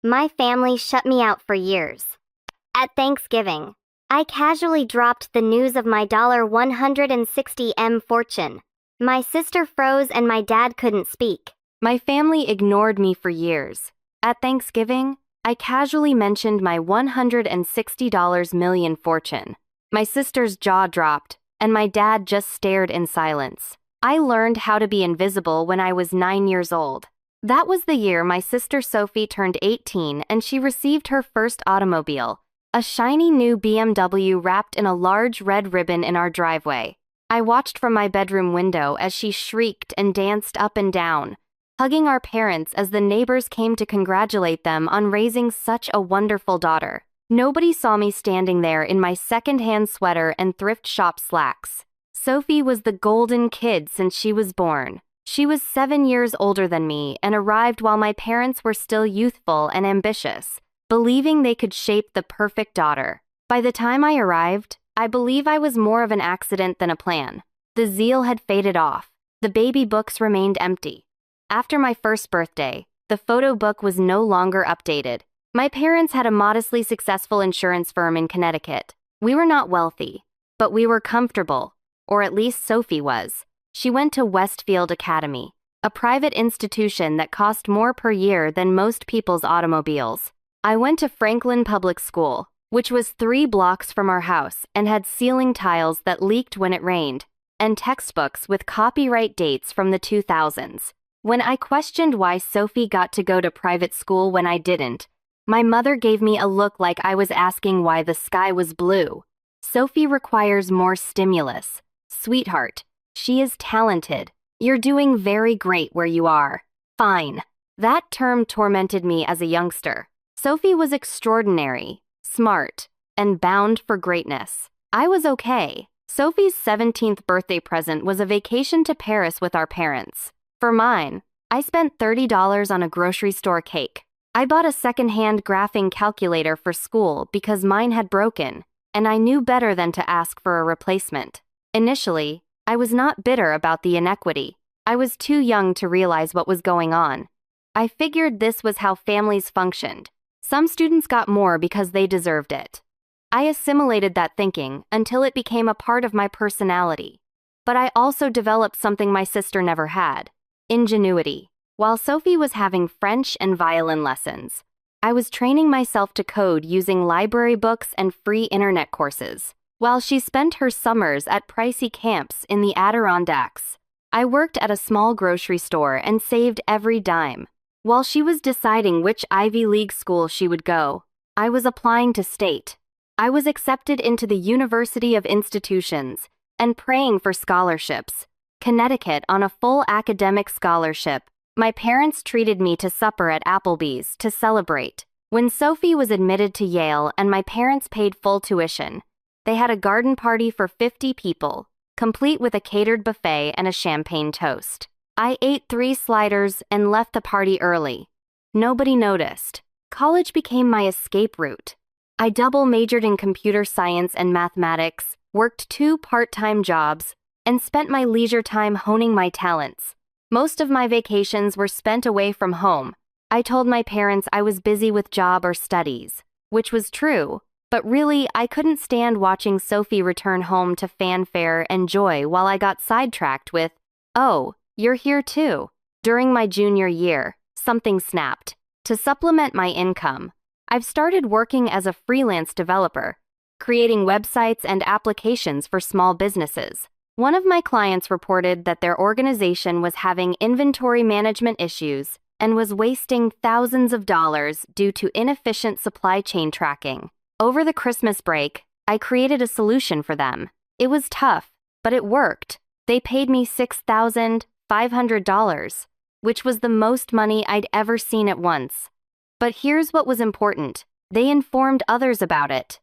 My family shut me out for years. At Thanksgiving, I casually dropped the news of my $160M fortune. My sister froze and my dad couldn't speak. My family ignored me for years. At Thanksgiving, I casually mentioned my $160 million fortune. My sister's jaw dropped, and my dad just stared in silence. I learned how to be invisible when I was 9 years old. That was the year my sister Sophie turned 18 and she received her first automobile, a shiny new BMW wrapped in a large red ribbon in our driveway. I watched from my bedroom window as she shrieked and danced up and down, hugging our parents as the neighbors came to congratulate them on raising such a wonderful daughter. Nobody saw me standing there in my second-hand sweater and thrift shop slacks. Sophie was the golden kid since she was born. She was 7 years older than me and arrived while my parents were still youthful and ambitious, believing they could shape the perfect daughter. By the time I arrived, I believe I was more of an accident than a plan. The zeal had faded off. The baby books remained empty. After my first birthday, the photo book was no longer updated. My parents had a modestly successful insurance firm in Connecticut. We were not wealthy, but we were comfortable, or at least Sophie was. She went to Westfield Academy, a private institution that cost more per year than most people's automobiles. I went to Franklin Public School, which was 3 blocks from our house and had ceiling tiles that leaked when it rained, and textbooks with copyright dates from the 2000s. When I questioned why Sophie got to go to private school when I didn't, my mother gave me a look like I was asking why the sky was blue. Sophie requires more stimulus. Sweetheart, she is talented. You're doing very great where you are. Fine. That term tormented me as a youngster. Sophie was extraordinary, smart, and bound for greatness. I was okay. Sophie's 17th birthday present was a vacation to Paris with our parents. For mine, I spent $30 on a grocery store cake. I bought a second-hand graphing calculator for school because mine had broken, and I knew better than to ask for a replacement. Initially, I was not bitter about the inequity. I was too young to realize what was going on. I figured this was how families functioned. Some students got more because they deserved it. I assimilated that thinking until it became a part of my personality. But I also developed something my sister never had: ingenuity. While Sophie was having French and violin lessons, I was training myself to code using library books and free internet courses. While she spent her summers at pricey camps in the Adirondacks, I worked at a small grocery store and saved every dime. While she was deciding which Ivy League school she would go, I was applying to state. I was accepted into the University of Institutions and praying for scholarships. Connecticut on a full academic scholarship. My parents treated me to supper at Applebee's to celebrate. When Sophie was admitted to Yale and my parents paid full tuition, they had a garden party for 50 people, complete with a catered buffet and a champagne toast. I ate 3 sliders and left the party early. Nobody noticed. College became my escape route. I double majored in computer science and mathematics, worked 2 part-time jobs, and spent my leisure time honing my talents. Most of my vacations were spent away from home. I told my parents I was busy with job or studies, which was true. But really, I couldn't stand watching Sophie return home to fanfare and joy while I got sidetracked with, "Oh, you're here too." During my junior year, something snapped. To supplement my income, I've started working as a freelance developer, creating websites and applications for small businesses. One of my clients reported that their organization was having inventory management issues and was wasting thousands of dollars due to inefficient supply chain tracking. Over the Christmas break, I created a solution for them. It was tough, but it worked. They paid me $6,500, which was the most money I'd ever seen at once. But here's what was important. They informed others about it.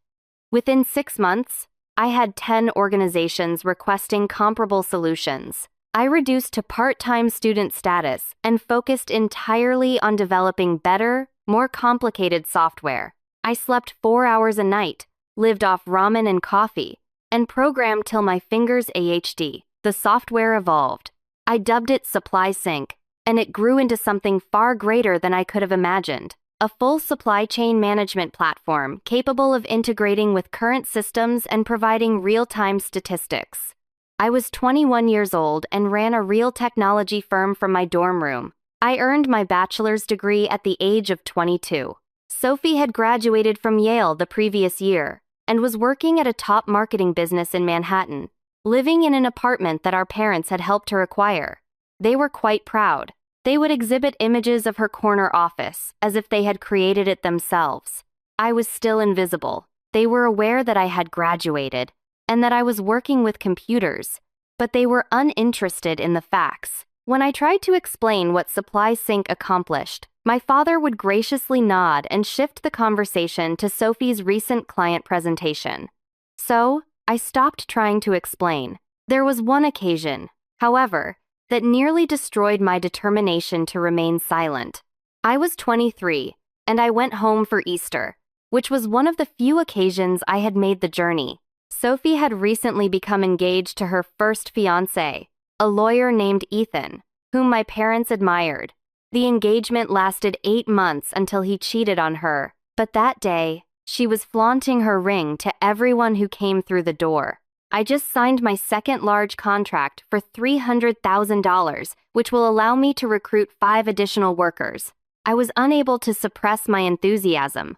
Within 6 months, I had 10 organizations requesting comparable solutions. I reduced to part-time student status and focused entirely on developing better, more complicated software. I slept 4 hours a night, lived off ramen and coffee, and programmed till my fingers AHD. The software evolved. I dubbed it Supply Sync, and it grew into something far greater than I could have imagined. a full supply chain management platform capable of integrating with current systems and providing real-time statistics. I was 21 years old and ran a real technology firm from my dorm room. I earned my bachelor's degree at the age of 22. Sophie had graduated from Yale the previous year and was working at a top marketing business in Manhattan, living in an apartment that our parents had helped her acquire. They were quite proud. They would exhibit images of her corner office as if they had created it themselves. I was still invisible. They were aware that I had graduated and that I was working with computers, but they were uninterested in the facts. When I tried to explain what Supply Sync accomplished, my father would graciously nod and shift the conversation to Sophie's recent client presentation. So, I stopped trying to explain. There was one occasion, however, that nearly destroyed my determination to remain silent. I was 23, and I went home for Easter, which was one of the few occasions I had made the journey. Sophie had recently become engaged to her first fiancé, a lawyer named Ethan, whom my parents admired. The engagement lasted 8 months until he cheated on her, but that day, she was flaunting her ring to everyone who came through the door. I just signed my second large contract for $300,000, which will allow me to recruit 5 additional workers. I was unable to suppress my enthusiasm.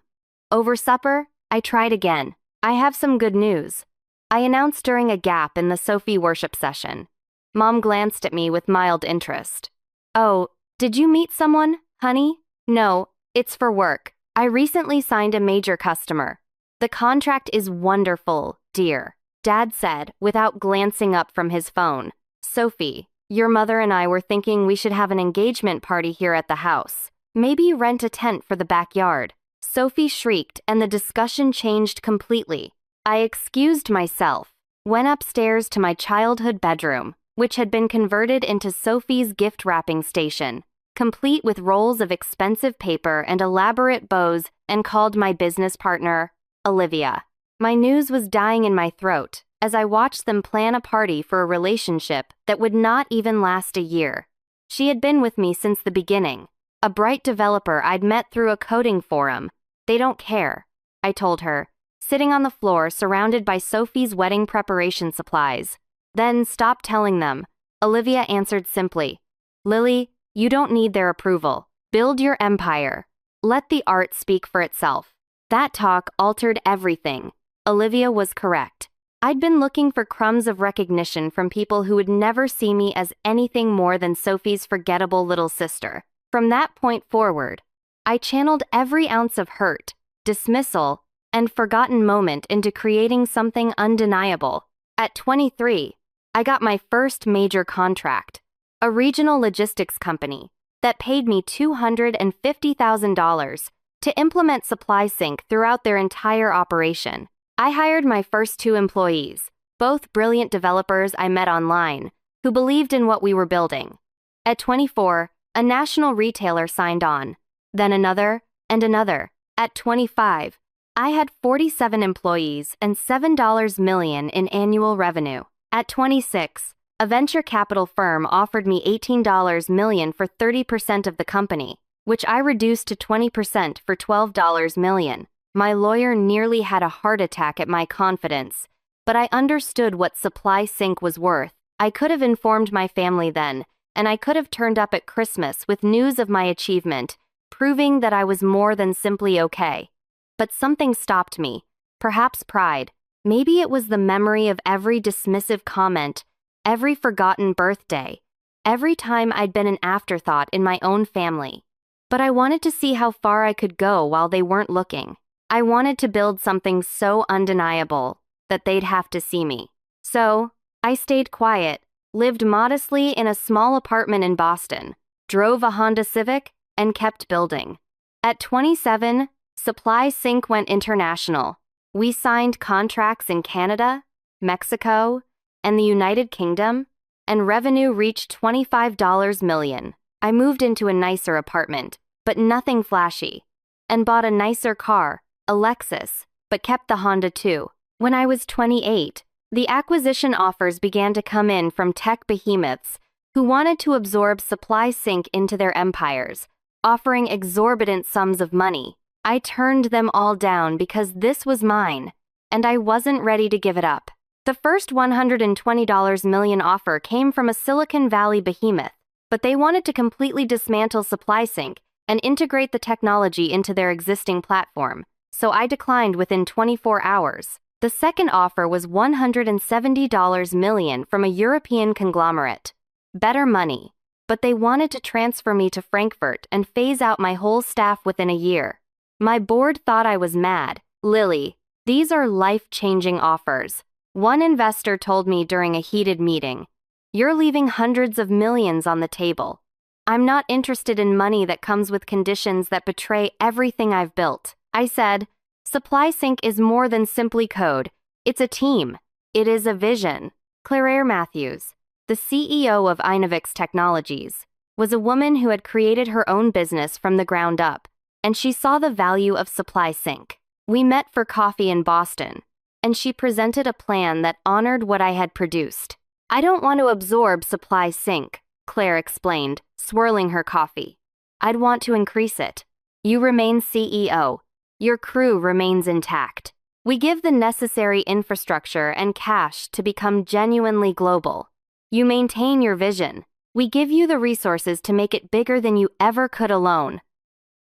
Over supper, I tried again. I have some good news, I announced during a gap in the Sophie worship session. Mom glanced at me with mild interest. Oh, did you meet someone, honey? No, it's for work. I recently signed a major customer. The contract is wonderful, dear, Dad said without glancing up from his phone. Sophie, your mother and I were thinking we should have an engagement party here at the house. Maybe rent a tent for the backyard. Sophie shrieked and the discussion changed completely. I excused myself, went upstairs to my childhood bedroom, which had been converted into Sophie's gift wrapping station, complete with rolls of expensive paper and elaborate bows, and called my business partner, Olivia. My news was dying in my throat as I watched them plan a party for a relationship that would not even last a year. She had been with me since the beginning, a bright developer I'd met through a coding forum. They don't care, I told her, sitting on the floor surrounded by Sophie's wedding preparation supplies. Then stop telling them, Olivia answered simply. Lily, you don't need their approval. Build your empire. Let the art speak for itself. That talk altered everything. Olivia was correct. I'd been looking for crumbs of recognition from people who would never see me as anything more than Sophie's forgettable little sister. From that point forward, I channeled every ounce of hurt, dismissal, and forgotten moment into creating something undeniable. At 23, I got my first major contract, a regional logistics company that paid me $250,000 to implement Supply Sync throughout their entire operation. I hired my first 2 employees, both brilliant developers I met online, who believed in what we were building. At 24, a national retailer signed on, then another, and another. At 25, I had 47 employees and $7 million in annual revenue. At 26, a venture capital firm offered me $18 million for 30% of the company, which I reduced to 20% for $12 million. My lawyer nearly had a heart attack at my confidence, but I understood what Supply Sync was worth. I could have informed my family then, and I could have turned up at Christmas with news of my achievement, proving that I was more than simply okay. But something stopped me, perhaps pride. Maybe it was the memory of every dismissive comment, every forgotten birthday, every time I'd been an afterthought in my own family. But I wanted to see how far I could go while they weren't looking. I wanted to build something so undeniable that they'd have to see me. So, I stayed quiet, lived modestly in a small apartment in Boston, drove a Honda Civic, and kept building. At 27, Supply Sync went international. We signed contracts in Canada, Mexico, and the United Kingdom, and revenue reached $25 million. I moved into a nicer apartment, but nothing flashy, and bought a nicer car, a Lexus, but kept the Honda too. When I was 28, the acquisition offers began to come in from tech behemoths who wanted to absorb Supply Sync into their empires. offering exorbitant sums of money. I turned them all down because this was mine, and I wasn't ready to give it up. The first $120 million offer came from a Silicon Valley behemoth, but they wanted to completely dismantle SupplySync and integrate the technology into their existing platform, so I declined within 24 hours. The second offer was $170 million from a European conglomerate. Better money, but they wanted to transfer me to Frankfurt and phase out my whole staff within a year. My board thought I was mad. Lily, these are life-changing offers. One investor told me during a heated meeting, "You're leaving hundreds of millions on the table. I'm not interested in money that comes with conditions that betray everything I've built." I said, SupplySync is more than simply code. It's a team. It is a vision. Claire Matthews, the CEO of Inovix Technologies, was a woman who had created her own business from the ground up, and she saw the value of SupplySync. We met for coffee in Boston, and she presented a plan that honored what I had produced. "I don't want to absorb SupplySync," Claire explained, swirling her coffee. "I'd want to increase it. You remain CEO. Your crew remains intact. We give the necessary infrastructure and cash to become genuinely global. You maintain your vision. We give you the resources to make it bigger than you ever could alone."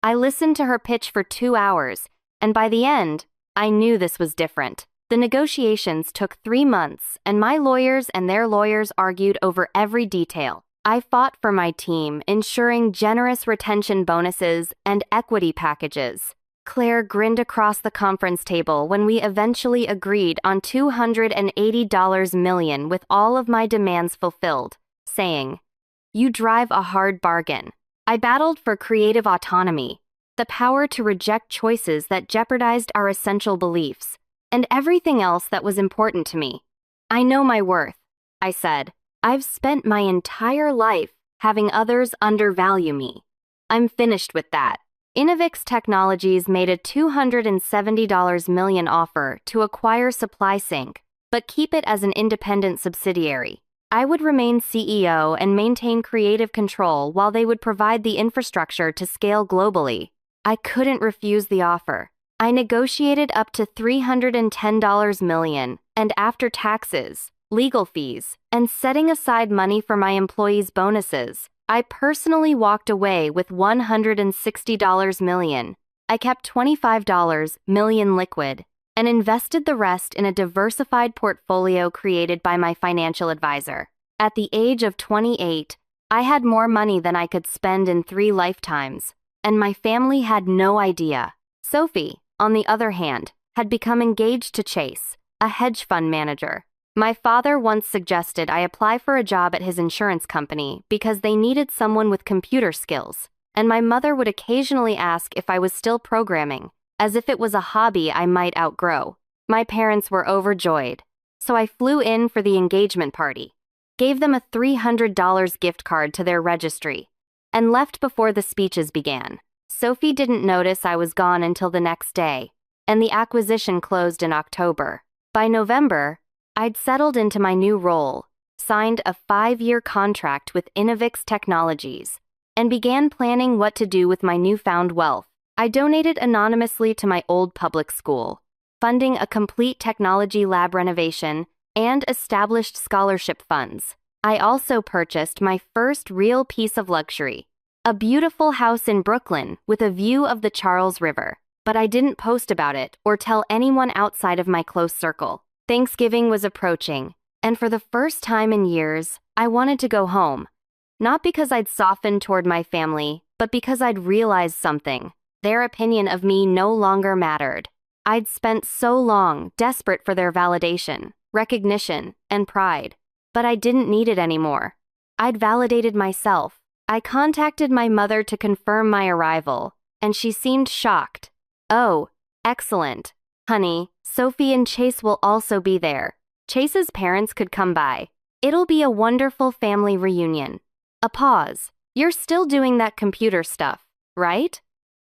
I listened to her pitch for 2 hours, and by the end, I knew this was different. The negotiations took 3 months, and my lawyers and their lawyers argued over every detail. I fought for my team, ensuring generous retention bonuses and equity packages. Claire grinned across the conference table when we eventually agreed on $280 million with all of my demands fulfilled, saying, "You drive a hard bargain." I battled for creative autonomy, the power to reject choices that jeopardized our essential beliefs, and everything else that was important to me. "I know my worth," I said. "I've spent my entire life having others undervalue me. I'm finished with that." Inovix Technologies made a $270 million offer to acquire SupplySync, but keep it as an independent subsidiary. I would remain CEO and maintain creative control while they would provide the infrastructure to scale globally. I couldn't refuse the offer. I negotiated up to $310 million, and after taxes, legal fees, and setting aside money for my employees' bonuses, I personally walked away with $160 million. I kept $25 million liquid and invested the rest in a diversified portfolio created by my financial advisor. At the age of 28, I had more money than I could spend in 3 lifetimes, and my family had no idea. Sophie, on the other hand, had become engaged to Chase, a hedge fund manager. My father once suggested I apply for a job at his insurance company because they needed someone with computer skills, and my mother would occasionally ask if I was still programming, as if it was a hobby I might outgrow. My parents were overjoyed, so I flew in for the engagement party, gave them a $300 gift card to their registry, and left before the speeches began. Sophie didn't notice I was gone until the next day, and the acquisition closed in October. By November, I'd settled into my new role, signed a 5-year contract with Inovix Technologies, and began planning what to do with my newfound wealth. I donated anonymously to my old public school, funding a complete technology lab renovation and established scholarship funds. I also purchased my first real piece of luxury, a beautiful house in Brooklyn with a view of the Charles River, but I didn't post about it or tell anyone outside of my close circle. Thanksgiving was approaching, and for the first time in years, I wanted to go home. Not because I'd softened toward my family, but because I'd realized something. Their opinion of me no longer mattered. I'd spent so long desperate for their validation, recognition, and pride, but I didn't need it anymore. I'd validated myself. I contacted my mother to confirm my arrival, and she seemed shocked. "Oh, excellent. Honey, Sophie and Chase will also be there. Chase's parents could come by. It'll be a wonderful family reunion." A pause. "You're still doing that computer stuff, right?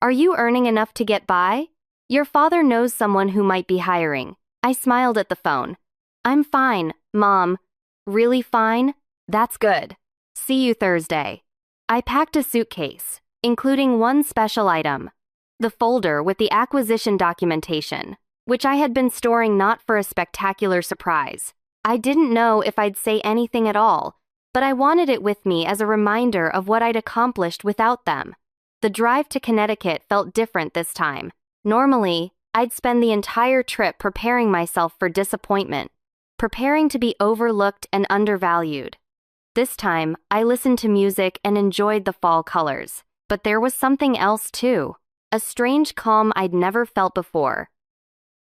Are you earning enough to get by? Your father knows someone who might be hiring." I smiled at the phone. "I'm fine, Mom." "Really fine? That's good. See you Thursday." I packed a suitcase, including one special item: the folder with the acquisition documentation, which I had been storing not for a spectacular surprise. I didn't know if I'd say anything at all, but I wanted it with me as a reminder of what I'd accomplished without them. The drive to Connecticut felt different this time. Normally, I'd spend the entire trip preparing myself for disappointment, preparing to be overlooked and undervalued. This time, I listened to music and enjoyed the fall colors. But there was something else too, a strange calm I'd never felt before.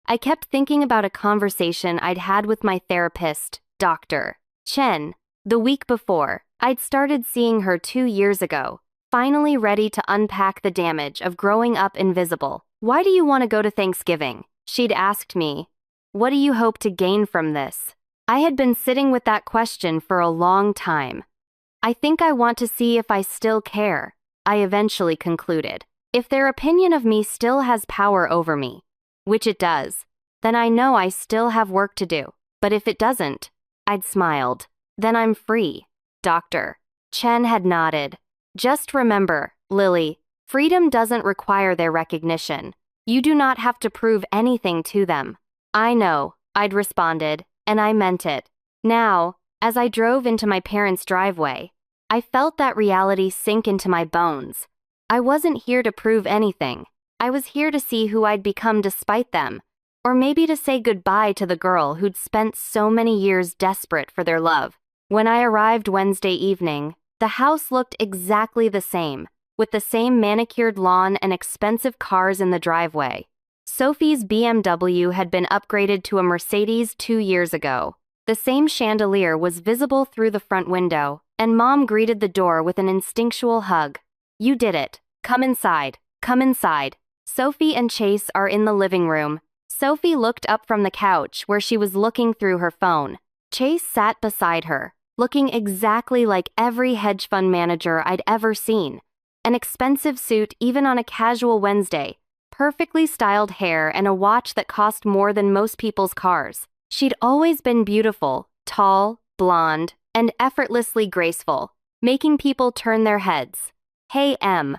I kept thinking about a conversation I'd had with my therapist, Dr. Chen. The week before, I'd started seeing her 2 years ago, finally ready to unpack the damage of growing up invisible. "Why do you want to go to Thanksgiving?" she'd asked me. "What do you hope to gain from this?" I had been sitting with that question for a long time. "I think I want to see if I still care," I eventually concluded. "If their opinion of me still has power over me, which it does, then I know I still have work to do. But if it doesn't," I'd smiled, "then I'm free." Dr. Chen had nodded. "Just remember, Lily, freedom doesn't require their recognition. You do not have to prove anything to them." "I know," I'd responded, and I meant it. Now, as I drove into my parents' driveway, I felt that reality sink into my bones. I wasn't here to prove anything. I was here to see who I'd become despite them, or maybe to say goodbye to the girl who'd spent so many years desperate for their love. When I arrived Wednesday evening, the house looked exactly the same, with the same manicured lawn and expensive cars in the driveway. Sophie's BMW had been upgraded to a Mercedes 2 years ago. The same chandelier was visible through the front window, and Mom greeted the door with an instinctual hug. "You did it. Come inside. Come inside." Sophie and Chase are in the living room. Sophie looked up from the couch where she was looking through her phone. Chase sat beside her, looking exactly like every hedge fund manager I'd ever seen. An expensive suit even on a casual Wednesday, perfectly styled hair, and a watch that cost more than most people's cars. She'd always been beautiful, tall, blonde, and effortlessly graceful, making people turn their heads. "Hey, Em,"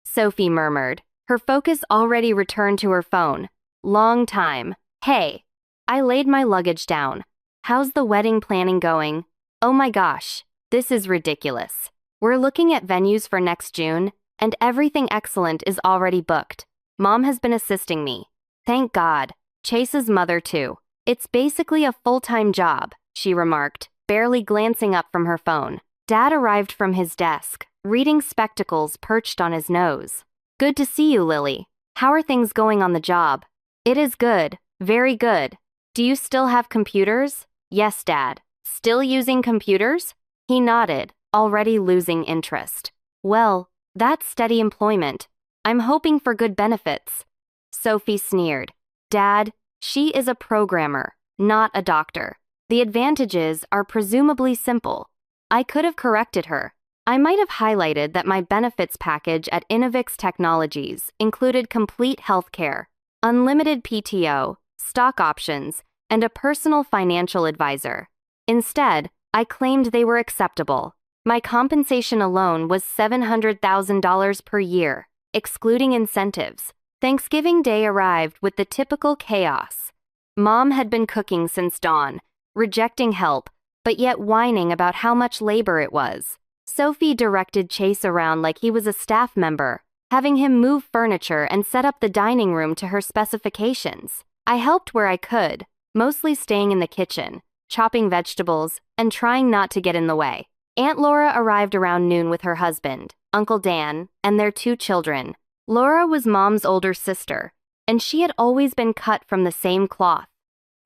Sophie murmured, her focus already returned to her phone. "Long time." "Hey." I laid my luggage down. "How's the wedding planning going?" "Oh my gosh, this is ridiculous. We're looking at venues for next June, and everything excellent is already booked. Mom has been assisting me. Thank God." Chase's mother too. "It's basically a full-time job," she remarked, barely glancing up from her phone. Dad arrived from his desk, reading spectacles perched on his nose. "Good to see you, Lily. How are things going on the job?" "It is good, very good. Do you still have computers?" "Yes, Dad." "Still using computers?" He nodded, already losing interest. "Well, that's steady employment. I'm hoping for good benefits." Sophie sneered. "Dad, she is a programmer, not a doctor. The advantages are presumably simple." I could have corrected her. I might have highlighted that my benefits package at Innovix Technologies included complete health care, unlimited PTO, stock options, and a personal financial advisor. Instead, I claimed they were acceptable. My compensation alone was $700,000 per year, excluding incentives. Thanksgiving Day arrived with the typical chaos. Mom had been cooking since dawn, rejecting help, but yet whining about how much labor it was. Sophie directed Chase around like he was a staff member, having him move furniture and set up the dining room to her specifications. I helped where I could, mostly staying in the kitchen, chopping vegetables, and trying not to get in the way. Aunt Laura arrived around noon with her husband, Uncle Dan, and their 2 children. Laura was Mom's older sister, and she had always been cut from the same cloth,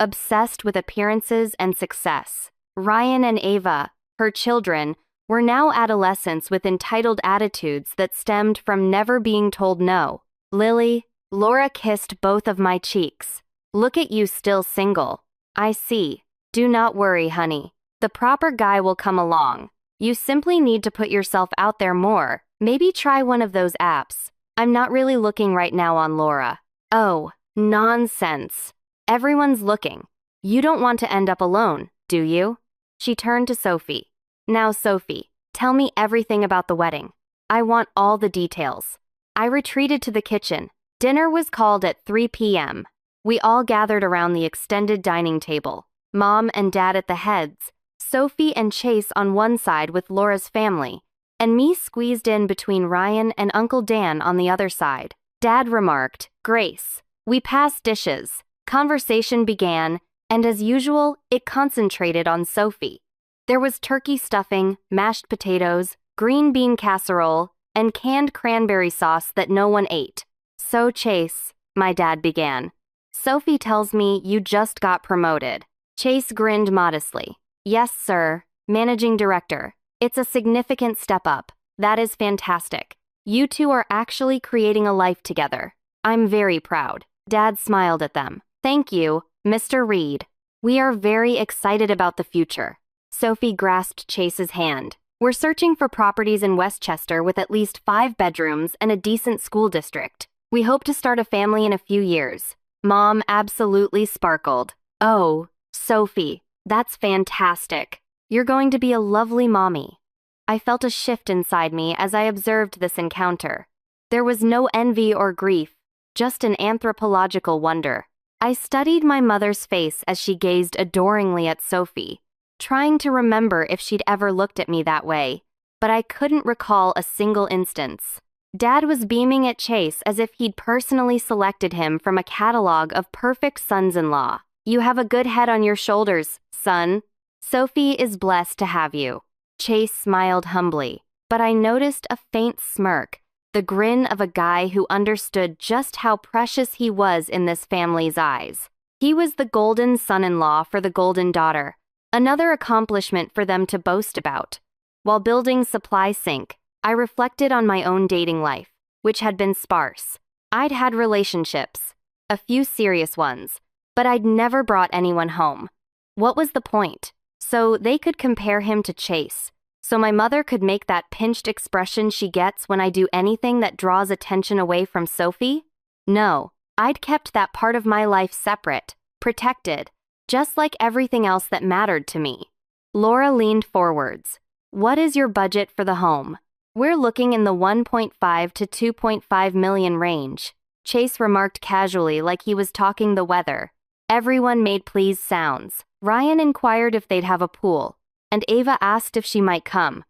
obsessed with appearances and success. Ryan and Ava, her children, were now adolescents with entitled attitudes that stemmed from never being told no. "Lily," Laura kissed both of my cheeks. "Look at you, still single." "I see. Do not worry, honey. The proper guy will come along. You simply need to put yourself out there more. Maybe try one of those apps. I'm not really looking right now on Laura." "Oh, nonsense. Everyone's looking. You don't want to end up alone, do you?" She turned to Sophie. "Now, Sophie, tell me everything about the wedding." I want all the details. I retreated to the kitchen. Dinner was called at 3 p.m. We all gathered around the extended dining table, Mom and Dad at the heads, Sophie and Chase on one side with Laura's family, and me squeezed in between Ryan and Uncle Dan on the other side. Dad remarked, "Grace." We passed dishes. Conversation began, and as usual, it concentrated on Sophie. There was turkey stuffing, mashed potatoes, green bean casserole, and canned cranberry sauce that no one ate. "So Chase," my dad began. "Sophie tells me you just got promoted." Chase grinned modestly. "Yes, sir, managing director. It's a significant step up. That is fantastic. You two are actually creating a life together. I'm very proud." Dad smiled at them. "Thank you, Mr. Reed. We are very excited about the future." Sophie grasped Chase's hand. "We're searching for properties in Westchester with at least 5 bedrooms and a decent school district. We hope to start a family in a few years." Mom absolutely sparkled. "Oh, Sophie, that's fantastic. You're going to be a lovely mommy." I felt a shift inside me as I observed this encounter. There was no envy or grief, just an anthropological wonder. I studied my mother's face as she gazed adoringly at Sophie, trying to remember if she'd ever looked at me that way, but I couldn't recall a single instance. Dad was beaming at Chase as if he'd personally selected him from a catalog of perfect sons-in-law. "You have a good head on your shoulders, son. Sophie is blessed to have you." Chase smiled humbly, but I noticed a faint smirk, the grin of a guy who understood just how precious he was in this family's eyes. He was the golden son-in-law for the golden daughter, another accomplishment for them to boast about. While building Supply Sync, I reflected on my own dating life, which had been sparse. I'd had relationships, a few serious ones, but I'd never brought anyone home. What was the point? So they could compare him to Chase, so my mother could make that pinched expression she gets when I do anything that draws attention away from Sophie? No, I'd kept that part of my life separate, protected, just like everything else that mattered to me. Laura leaned forwards. "What is your budget for the home?" "We're looking in the 1.5 to 2.5 million range." Chase remarked casually like he was talking the weather. Everyone made pleased sounds. Ryan inquired if they'd have a pool, and Ava asked if she might come.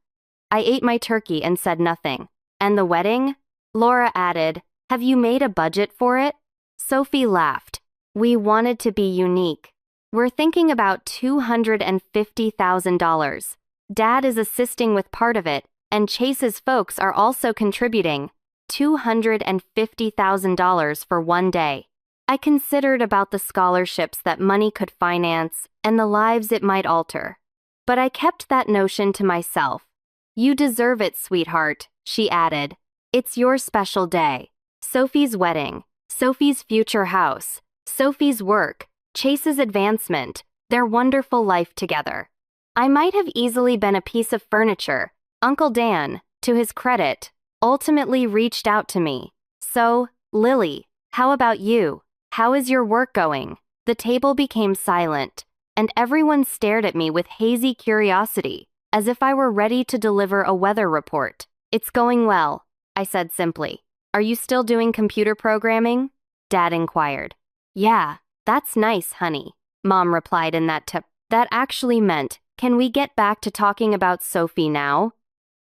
I ate my turkey and said nothing. "And the wedding?" Laura added, "Have you made a budget for it?" Sophie laughed. "We wanted to be unique. We're thinking about $250,000. Dad is assisting with part of it, and Chase's folks are also contributing. $250,000 for one day." I considered about the scholarships that money could finance and the lives it might alter. But I kept that notion to myself. "You deserve it, sweetheart," she added. "It's your special day. Sophie's wedding, Sophie's future house, Sophie's work, Chase's advancement, their wonderful life together." I might have easily been a piece of furniture. Uncle Dan, to his credit, ultimately reached out to me. "So, Lily, how about you? How is your work going?" The table became silent, and everyone stared at me with hazy curiosity, as if I were ready to deliver a weather report. "It's going well," I said simply. "Are you still doing computer programming?" Dad inquired. "Yeah, that's nice, honey," Mom replied in that tip. That actually meant, "Can we get back to talking about Sophie now?"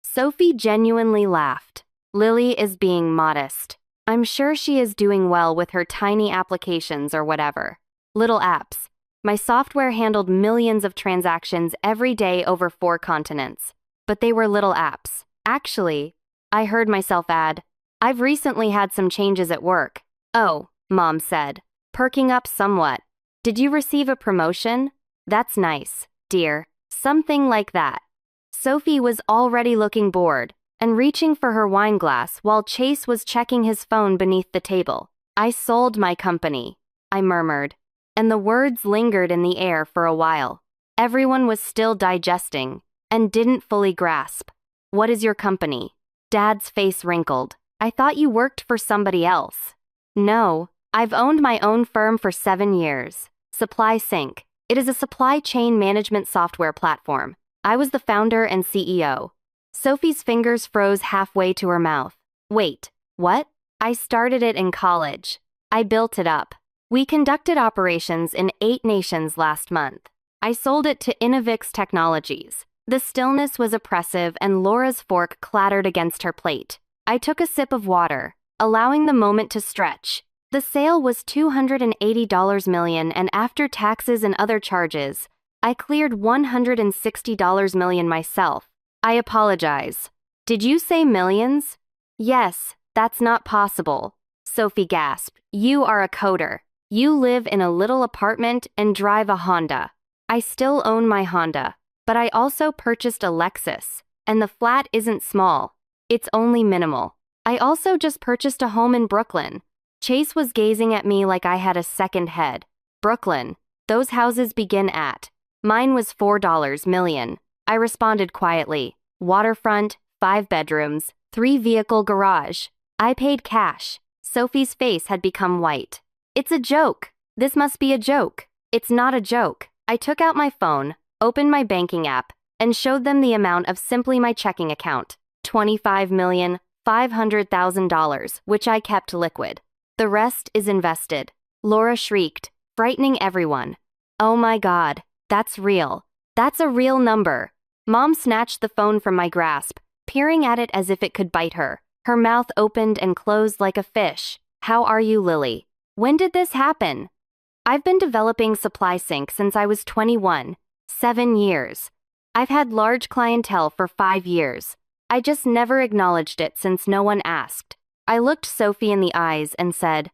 Sophie genuinely laughed. "Lily is being modest. I'm sure she is doing well with her tiny applications or whatever. Little apps. My software handled millions of transactions every day over 4 continents. But they were little apps. Actually," I heard myself add, "I've recently had some changes at work." "Oh," Mom said, perking up somewhat. "Did you receive a promotion?" "That's nice, dear. Something like that." Sophie was already looking bored and reaching for her wine glass while Chase was checking his phone beneath the table. "I sold my company," I murmured, and the words lingered in the air for a while. Everyone was still digesting and didn't fully grasp. "What is your company?" Dad's face wrinkled. "I thought you worked for somebody else." "No, I've owned my own firm for 7 years. Supply Sync. It is a supply chain management software platform. I was the founder and CEO." Sophie's fingers froze halfway to her mouth. Wait, what? I started it in college. I built it up. We conducted operations in 8 nations last month. I sold it to Innovix Technologies. The stillness was oppressive and Laura's fork clattered against her plate. I took a sip of water, allowing the moment to stretch. The sale was $280 million, and after taxes and other charges, I cleared $160 million myself. I apologize. Did you say millions? Yes, that's not possible. Sophie gasped. You are a coder. You live in a little apartment and drive a Honda. I still own my Honda, but I also purchased a Lexus, and the flat isn't small. It's only minimal. I also just purchased a home in Brooklyn. Chase was gazing at me like I had a second head. Brooklyn. Those houses begin at. Mine was $4 million. I responded quietly. Waterfront, 5 bedrooms, 3-vehicle garage. I paid cash. Sophie's face had become white. It's a joke. This must be a joke. It's not a joke. I took out my phone, opened my banking app, and showed them the amount of simply my checking account. $25,500,000, which I kept liquid. The rest is invested. Laura shrieked, frightening everyone. Oh my God, that's real. That's a real number. Mom snatched the phone from my grasp, peering at it as if it could bite her. Her mouth opened and closed like a fish. How are you, Lily? When did this happen? I've been developing Supply Sync since I was 21, 7 years. I've had large clientele for 5 years. I just never acknowledged it since no one asked. I looked Sophie in the eyes and said,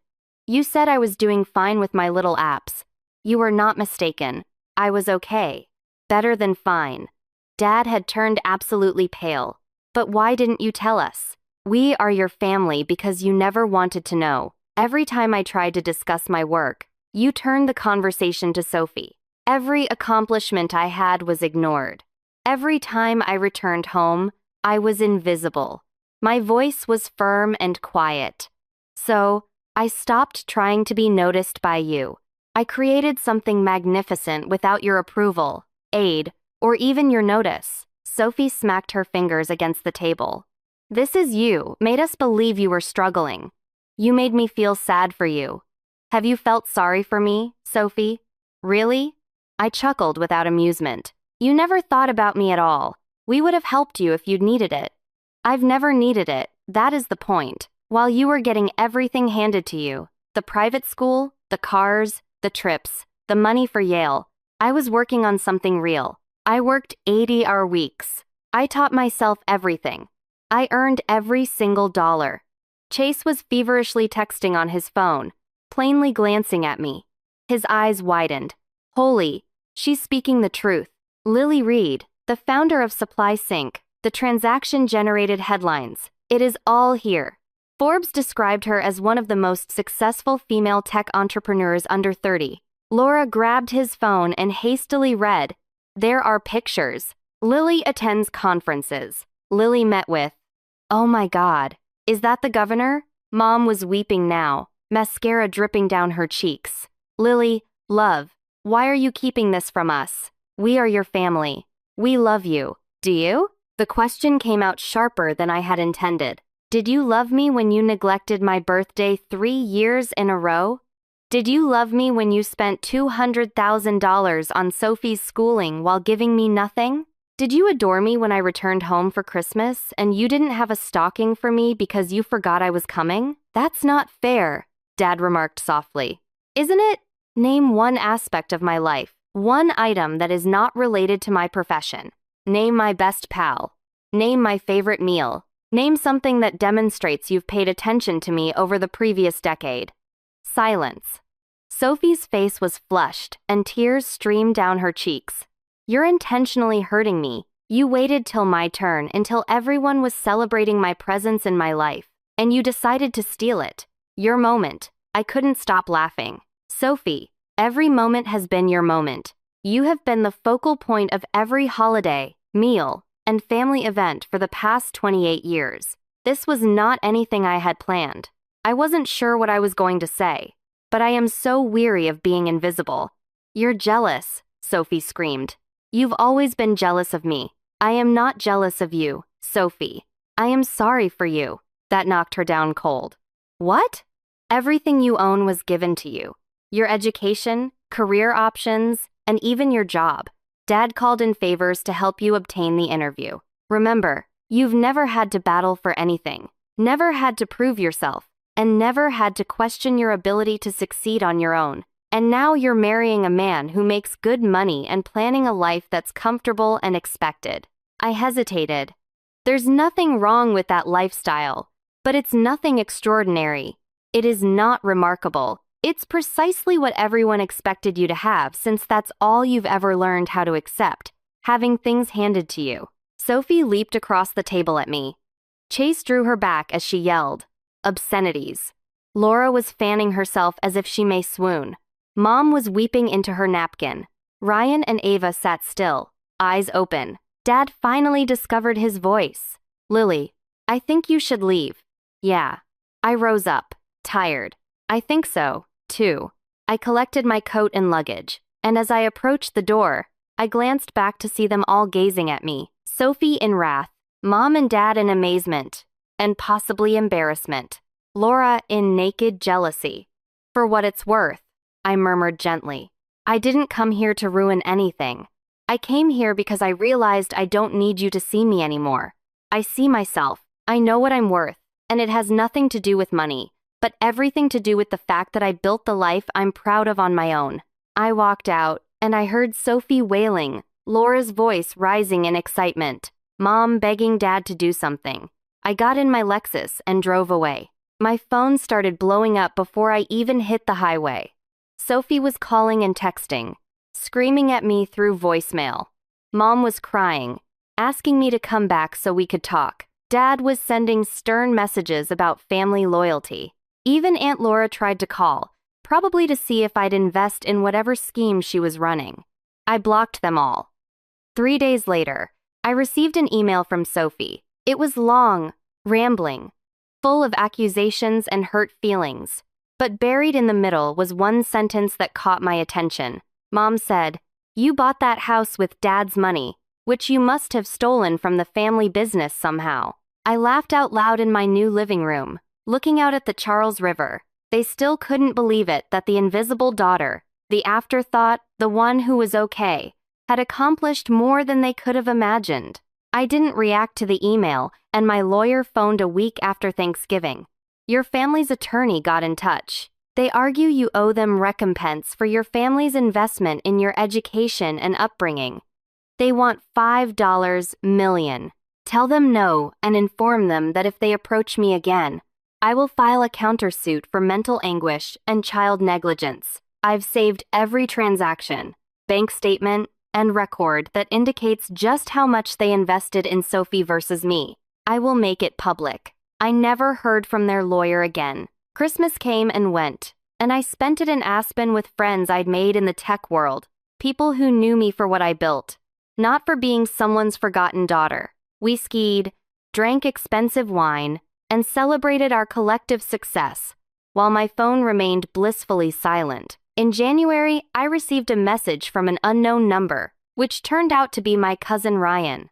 You said I was doing fine with my little apps. You were not mistaken. I was okay. Better than fine. Dad had turned absolutely pale. But why didn't you tell us? We are your family because you never wanted to know. Every time I tried to discuss my work, you turned the conversation to Sophie. Every accomplishment I had was ignored. Every time I returned home, I was invisible. My voice was firm and quiet. So, I stopped trying to be noticed by you. I created something magnificent without your approval, aid, or even your notice. Sophie smacked her fingers against the table. This is you, made us believe you were struggling. You made me feel sad for you. Have you felt sorry for me, Sophie? Really? I chuckled without amusement. You never thought about me at all. We would have helped you if you'd needed it. I've never needed it, that is the point. While you were getting everything handed to you, the private school, the cars, the trips, the money for Yale, I was working on something real. I worked 80-hour weeks. I taught myself everything. I earned every single dollar. Chase was feverishly texting on his phone, plainly glancing at me. His eyes widened. Holy, she's speaking the truth. Lily Reed, the founder of Supply Sync, the transaction-generated headlines. It is all here. Forbes described her as one of the most successful female tech entrepreneurs under 30. Laura grabbed his phone and hastily read, There are pictures. Lily attends conferences. Lily met with. Oh my God, is that the governor? Mom was weeping now, mascara dripping down her cheeks. Lily, love, why are you keeping this from us? We are your family. We love you. Do you? The question came out sharper than I had intended. Did you love me when you neglected my birthday 3 years in a row? Did you love me when you spent $200,000 on Sophie's schooling while giving me nothing? Did you adore me when I returned home for Christmas and you didn't have a stocking for me because you forgot I was coming? That's not fair, Dad remarked softly. Isn't it? Name one aspect of my life, one item that is not related to my profession. Name my best pal. Name my favorite meal. Name something that demonstrates you've paid attention to me over the previous decade. Silence. Sophie's face was flushed and tears streamed down her cheeks. You're intentionally hurting me. You waited till my turn until everyone was celebrating my presence in my life, and you decided to steal it. Your moment. I couldn't stop laughing. Sophie, every moment has been your moment. You have been the focal point of every holiday, meal, and family event for the past 28 years. This was not anything I had planned. I wasn't sure what I was going to say, but I am so weary of being invisible. You're jealous, Sophie screamed. You've always been jealous of me. I am not jealous of you, Sophie, I am sorry for you. That knocked her down cold. What? Everything you own was given to you. Your education, career options, and even your job. Dad called in favors to help you obtain the interview. Remember, you've never had to battle for anything, never had to prove yourself, and never had to question your ability to succeed on your own. And now you're marrying a man who makes good money and planning a life that's comfortable and expected. I hesitated. There's nothing wrong with that lifestyle, but it's nothing extraordinary. It is not remarkable. It's precisely what everyone expected you to have, since that's all you've ever learned how to accept, having things handed to you. Sophie leaped across the table at me. Chase drew her back as she yelled, "Obscenities." Laura was fanning herself as if she may swoon. Mom was weeping into her napkin. Ryan and Ava sat still, eyes open. Dad finally discovered his voice. "Lily, I think you should leave." "Yeah." I rose up, tired. "I think so, too." I collected my coat and luggage, and as I approached the door, I glanced back to see them all gazing at me. Sophie in wrath, Mom and Dad in amazement, and possibly embarrassment. Laura in naked jealousy. "For what it's worth," I murmured gently, "I didn't come here to ruin anything. I came here because I realized I don't need you to see me anymore. I see myself, I know what I'm worth, and it has nothing to do with money, but everything to do with the fact that I built the life I'm proud of on my own." I walked out, and I heard Sophie wailing, Laura's voice rising in excitement, Mom begging Dad to do something. I got in my Lexus and drove away. My phone started blowing up before I even hit the highway. Sophie was calling and texting, screaming at me through voicemail. Mom was crying, asking me to come back so we could talk. Dad was sending stern messages about family loyalty. Even Aunt Laura tried to call, probably to see if I'd invest in whatever scheme she was running. I blocked them all. 3 days later, I received an email from Sophie. It was long, rambling, full of accusations and hurt feelings. But buried in the middle was one sentence that caught my attention. Mom said, "You bought that house with Dad's money, which you must have stolen from the family business somehow." I laughed out loud in my new living room, looking out at the Charles River. They still couldn't believe it that the invisible daughter, the afterthought, the one who was okay, had accomplished more than they could have imagined. I didn't react to the email, and my lawyer phoned a week after Thanksgiving. Your family's attorney got in touch. They argue you owe them recompense for your family's investment in your education and upbringing. They want $5 million. Tell them no and inform them that if they approach me again, I will file a countersuit for mental anguish and child negligence. I've saved every transaction, bank statement, and record that indicates just how much they invested in Sophie versus me. I will make it public. I never heard from their lawyer again. Christmas came and went, and I spent it in Aspen with friends I'd made in the tech world, people who knew me for what I built, not for being someone's forgotten daughter. We skied, drank expensive wine, and celebrated our collective success, while my phone remained blissfully silent. In January, I received a message from an unknown number, which turned out to be my cousin Ryan.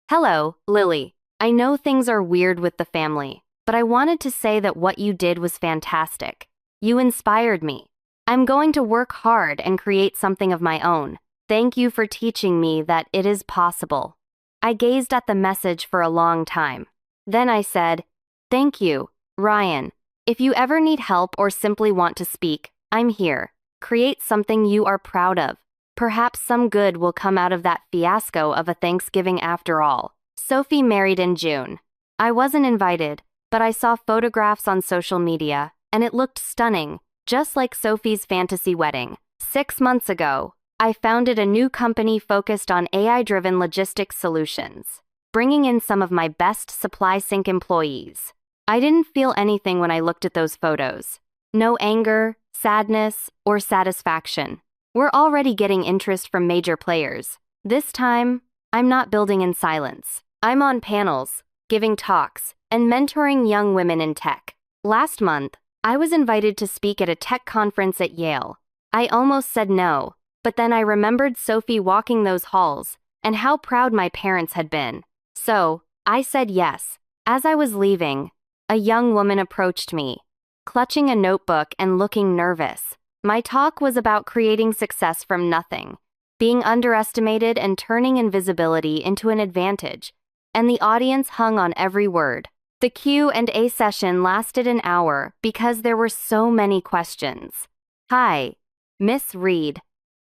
"Hello, Lily. I know things are weird with the family, but I wanted to say that what you did was fantastic. You inspired me. I'm going to work hard and create something of my own. Thank you for teaching me that it is possible." I gazed at the message for a long time. Then I said, "Thank you, Ryan. If you ever need help or simply want to speak, I'm here. Create something you are proud of. Perhaps some good will come out of that fiasco of a Thanksgiving after all." Sophie married in June. I wasn't invited, but I saw photographs on social media, and it looked stunning, just like Sophie's fantasy wedding. 6 months ago, I founded a new company focused on AI-driven logistics solutions, bringing in some of my best supply sync employees. I didn't feel anything when I looked at those photos. No anger, sadness, or satisfaction. We're already getting interest from major players. This time, I'm not building in silence. I'm on panels, giving talks, and mentoring young women in tech. Last month, I was invited to speak at a tech conference at Yale. I almost said no, but then I remembered Sophie walking those halls and how proud my parents had been. So, I said yes. As I was leaving, a young woman approached me, clutching a notebook and looking nervous. My talk was about creating success from nothing, being underestimated and turning invisibility into an advantage, and the audience hung on every word. The Q&A session lasted an hour because there were so many questions. Hi, Miss Reed.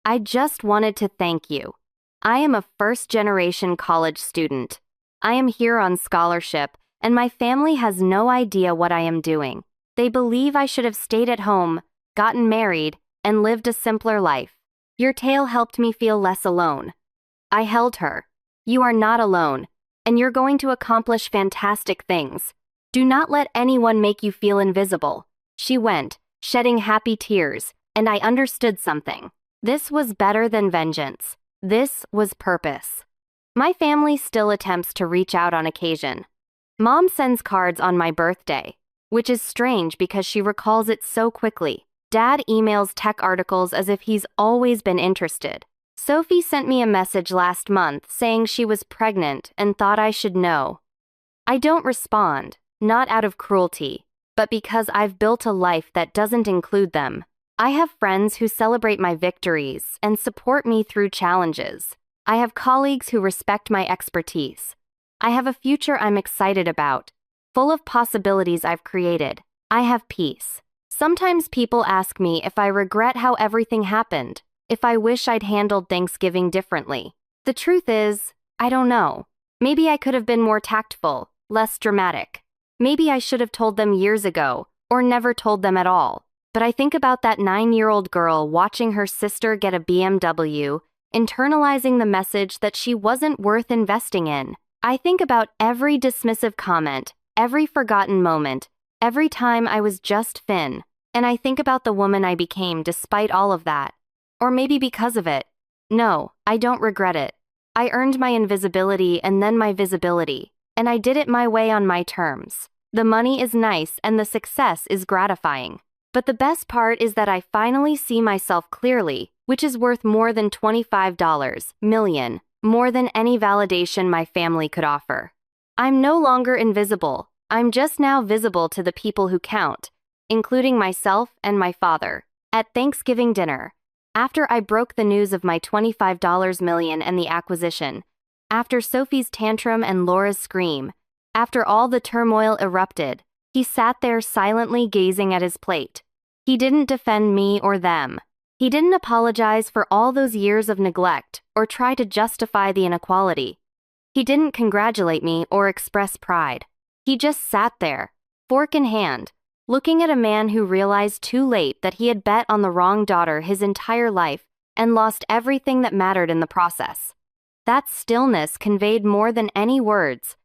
I just wanted to thank you. I am a first-generation college student. I am here on scholarship, and my family has no idea what I am doing. They believe I should have stayed at home, gotten married, and lived a simpler life. Your tale helped me feel less alone. I held her. You are not alone, and you're going to accomplish fantastic things. Do not let anyone make you feel invisible. She went, shedding happy tears, and I understood something. This was better than vengeance. This was purpose. My family still attempts to reach out on occasion. Mom sends cards on my birthday, which is strange because she recalls it so quickly. Dad emails tech articles as if he's always been interested. Sophie sent me a message last month saying she was pregnant and thought I should know. I don't respond, not out of cruelty, but because I've built a life that doesn't include them. I have friends who celebrate my victories and support me through challenges. I have colleagues who respect my expertise. I have a future I'm excited about, full of possibilities I've created. I have peace. Sometimes people ask me if I regret how everything happened, if I wish I'd handled Thanksgiving differently. The truth is, I don't know. Maybe I could have been more tactful, less dramatic. Maybe I should have told them years ago, or never told them at all. But I think about that 9-year-old girl watching her sister get a BMW, internalizing the message that she wasn't worth investing in. I think about every dismissive comment, every forgotten moment, every time I was just Finn, and I think about the woman I became despite all of that. Or maybe because of it. No, I don't regret it. I earned my invisibility and then my visibility, and I did it my way on my terms. The money is nice and the success is gratifying. But the best part is that I finally see myself clearly, which is worth more than $25 million, more than any validation my family could offer. I'm no longer invisible. I'm just now visible to the people who count, including myself and my father. At Thanksgiving dinner, after I broke the news of my $25 million and the acquisition, after Sophie's tantrum and Laura's scream, after all the turmoil erupted, he sat there silently gazing at his plate. He didn't defend me or them. He didn't apologize for all those years of neglect or try to justify the inequality. He didn't congratulate me or express pride. He just sat there, fork in hand, looking at a man who realized too late that he had bet on the wrong daughter his entire life and lost everything that mattered in the process. That stillness conveyed more than any words.